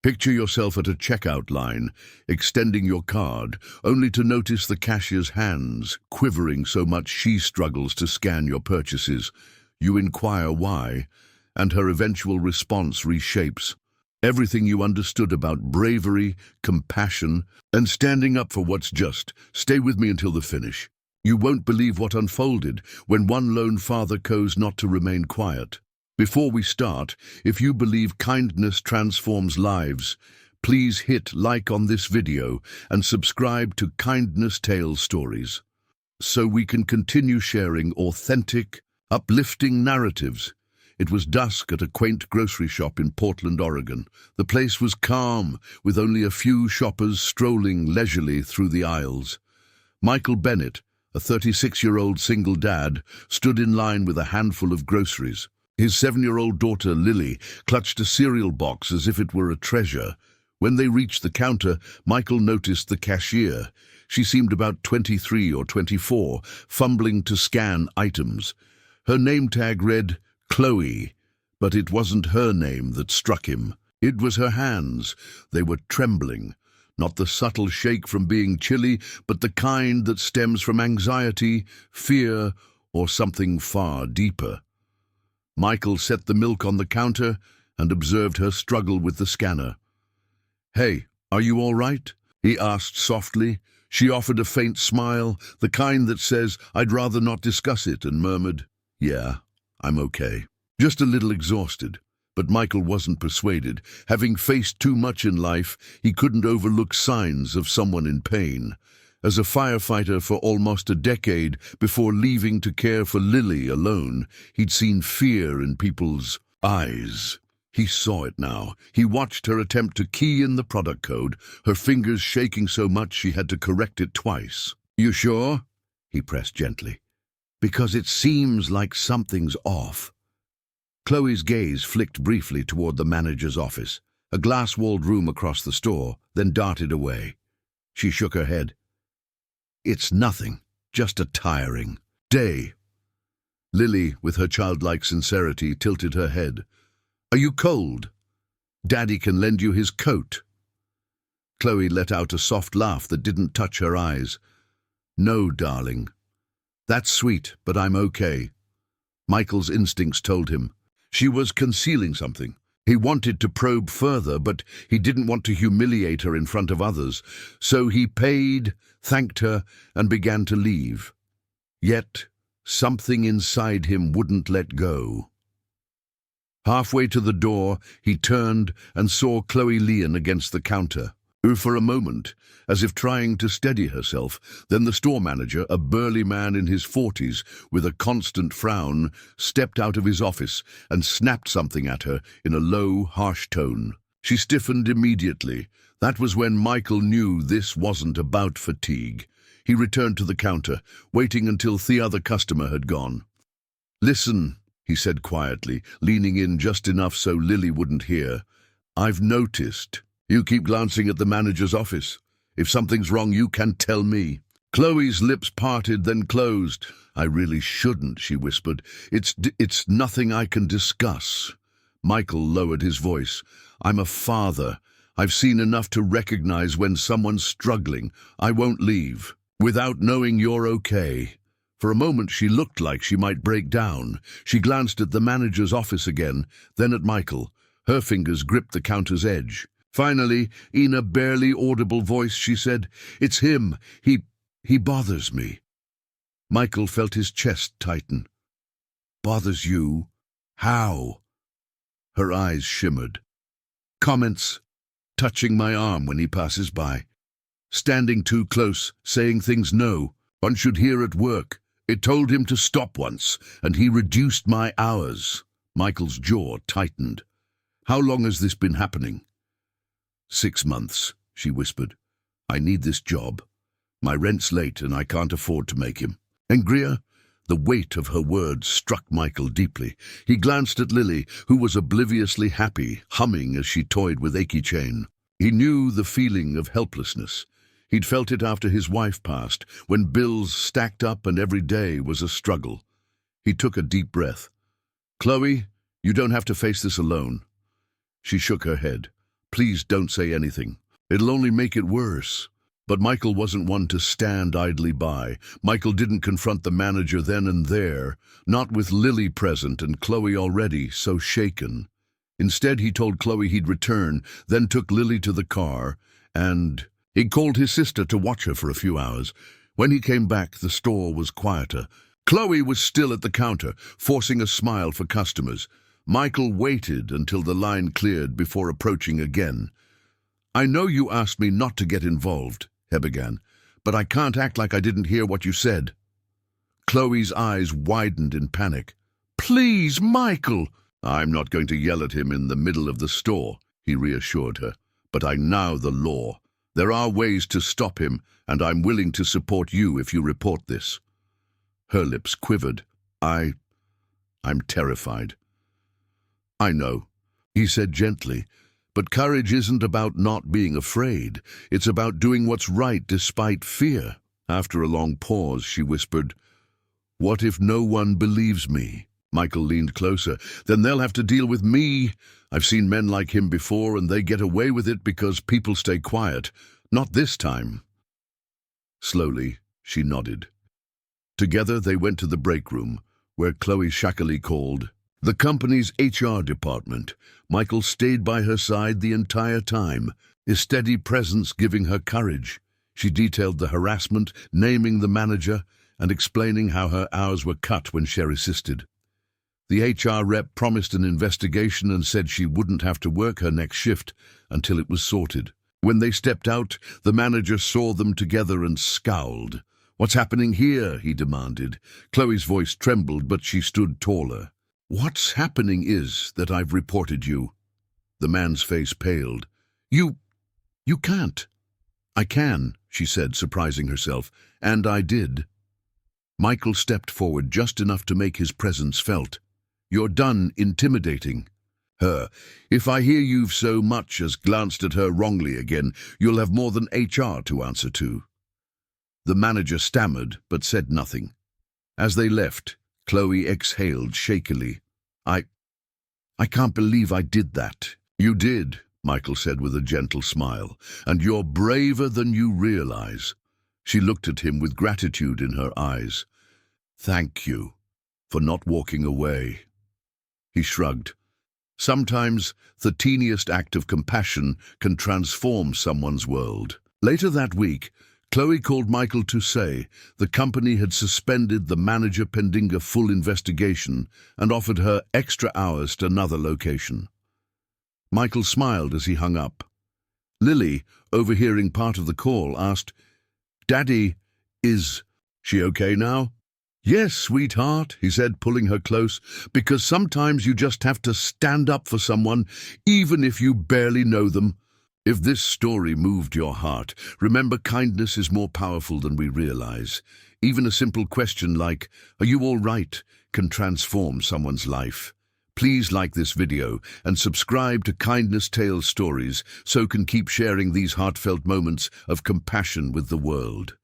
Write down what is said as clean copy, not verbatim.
Picture yourself at a checkout line, extending your card, only to notice the cashier's hands quivering so much she struggles to scan your purchases. You inquire why, and her eventual response reshapes everything you understood about bravery, compassion, and standing up for what's just. Stay with me until the finish. You won't believe what unfolded when one lone father chose not to remain quiet. Before we start, if you believe kindness transforms lives, please hit like on this video and subscribe to Kindness Tales Stories, so we can continue sharing authentic, uplifting narratives. It was dusk at a quaint grocery shop in Portland, Oregon. The place was calm, with only a few shoppers strolling leisurely through the aisles. Michael Bennett, a 36-year-old single dad, stood in line with a handful of groceries. His 7-year-old daughter, Lily, clutched a cereal box as if it were a treasure. When they reached the counter, Michael noticed the cashier. She seemed about 23 or 24, fumbling to scan items. Her name tag read Chloe, but it wasn't her name that struck him. It was her hands. They were trembling. Not the subtle shake from being chilly, but the kind that stems from anxiety, fear, or something far deeper. Michael set the milk on the counter and observed her struggle with the scanner. "Hey, are you all right?" he asked softly. She offered a faint smile, the kind that says, "I'd rather not discuss it," and murmured, "Yeah, I'm okay. Just a little exhausted." But Michael wasn't persuaded. Having faced too much in life, he couldn't overlook signs of someone in pain. As a firefighter for almost a decade before leaving to care for Lily alone, he'd seen fear in people's eyes. He saw it now. He watched her attempt to key in the product code, her fingers shaking so much she had to correct it twice. "You sure?" he pressed gently. "Because it seems like something's off." Chloe's gaze flicked briefly toward the manager's office, a glass-walled room across the store, then darted away. She shook her head. "It's nothing, just a tiring day." Lily, with her childlike sincerity, tilted her head. "Are you cold? Daddy can lend you his coat." Chloe let out a soft laugh that didn't touch her eyes. "No, darling. That's sweet, but I'm okay." Michael's instincts told him. She was concealing something. He wanted to probe further, but he didn't want to humiliate her in front of others. So he paid, thanked her, and began to leave. Yet, something inside him wouldn't let go. Halfway to the door, he turned and saw Chloe Leon against the counter. For a moment, as if trying to steady herself, then the store manager, a burly man in his 40s with a constant frown, stepped out of his office and snapped something at her in a low, harsh tone. She stiffened immediately. That was when Michael knew this wasn't about fatigue. He returned to the counter, waiting until the other customer had gone. "Listen," he said quietly, leaning in just enough so Lily wouldn't hear. "I've noticed. You keep glancing at the manager's office. If something's wrong, you can tell me." Chloe's lips parted, then closed. "I really shouldn't," she whispered. It's nothing I can discuss." Michael lowered his voice. "I'm a father. I've seen enough to recognize when someone's struggling. I won't leave without knowing you're okay." For a moment, she looked like she might break down. She glanced at the manager's office again, then at Michael. Her fingers gripped the counter's edge. Finally, in a barely audible voice, she said, "It's him. He bothers me." Michael felt his chest tighten. "Bothers you? How?" Her eyes shimmered. "Comments, touching my arm when he passes by. Standing too close, saying things one should hear at work. It told him to stop once, and he reduced my hours." Michael's jaw tightened. "How long has this been happening?" 6 months, she whispered. "I need this job. My rent's late and I can't afford to make him." "Angria?" The weight of her words struck Michael deeply. He glanced at Lily, who was obliviously happy, humming as she toyed with achy chain. He knew the feeling of helplessness. He'd felt it after his wife passed, when bills stacked up and every day was a struggle. He took a deep breath. "Chloe, you don't have to face this alone." She shook her head. Please don't say anything. It'll only make it worse. But Michael wasn't one to stand idly by. Michael didn't confront the manager then and there, not with Lily present and Chloe already so shaken. Instead, he told Chloe he'd return, then took Lily to the car, and he called his sister to watch her for a few hours. When he came back, the store was quieter. Chloe was still at the counter, forcing a smile for customers. Michael waited until the line cleared before approaching again. "I know you asked me not to get involved," he began, "but I can't act like I didn't hear what you said." Chloe's eyes widened in panic. "Please, Michael!" "I'm not going to yell at him in the middle of the store," he reassured her. "But I know the law. There are ways to stop him, and I'm willing to support you if you report this." Her lips quivered. I'm terrified." "I know," he said gently, "but courage isn't about not being afraid. It's about doing what's right despite fear." After a long pause, she whispered, "What if no one believes me?" Michael leaned closer. "Then they'll have to deal with me. I've seen men like him before, and they get away with it because people stay quiet. Not this time." Slowly, she nodded. Together, they went to the break room, where Chloe shakily called the company's HR department. Michael stayed by her side the entire time, his steady presence giving her courage. She detailed the harassment, naming the manager, and explaining how her hours were cut when she resisted. The HR rep promised an investigation and said she wouldn't have to work her next shift until it was sorted. When they stepped out, the manager saw them together and scowled. "What's happening here?" he demanded. Chloe's voice trembled, but she stood taller. "What's happening is that I've reported you." The man's face paled. You can't." "I can," she said, surprising herself, "and I did." Michael stepped forward just enough to make his presence felt. "You're done intimidating her. If I hear you've so much as glanced at her wrongly again, you'll have more than HR to answer to." The manager stammered, but said nothing. As they left, Chloe exhaled shakily. I can't believe I did that." "You did," Michael said with a gentle smile, "and you're braver than you realize." She looked at him with gratitude in her eyes. "Thank you for not walking away." He shrugged. Sometimes the teeniest act of compassion can transform someone's world. Later that week, Chloe called Michael to say the company had suspended the manager pending a full investigation and offered her extra hours at another location. Michael smiled as he hung up. Lily, overhearing part of the call, asked, "Daddy, is she okay now?" "Yes, sweetheart," he said, pulling her close, "because sometimes you just have to stand up for someone, even if you barely know them." If this story moved your heart, remember kindness is more powerful than we realize. Even a simple question like, "Are you all right?" can transform someone's life. Please like this video and subscribe to Kindness Tales Stories so can keep sharing these heartfelt moments of compassion with the world.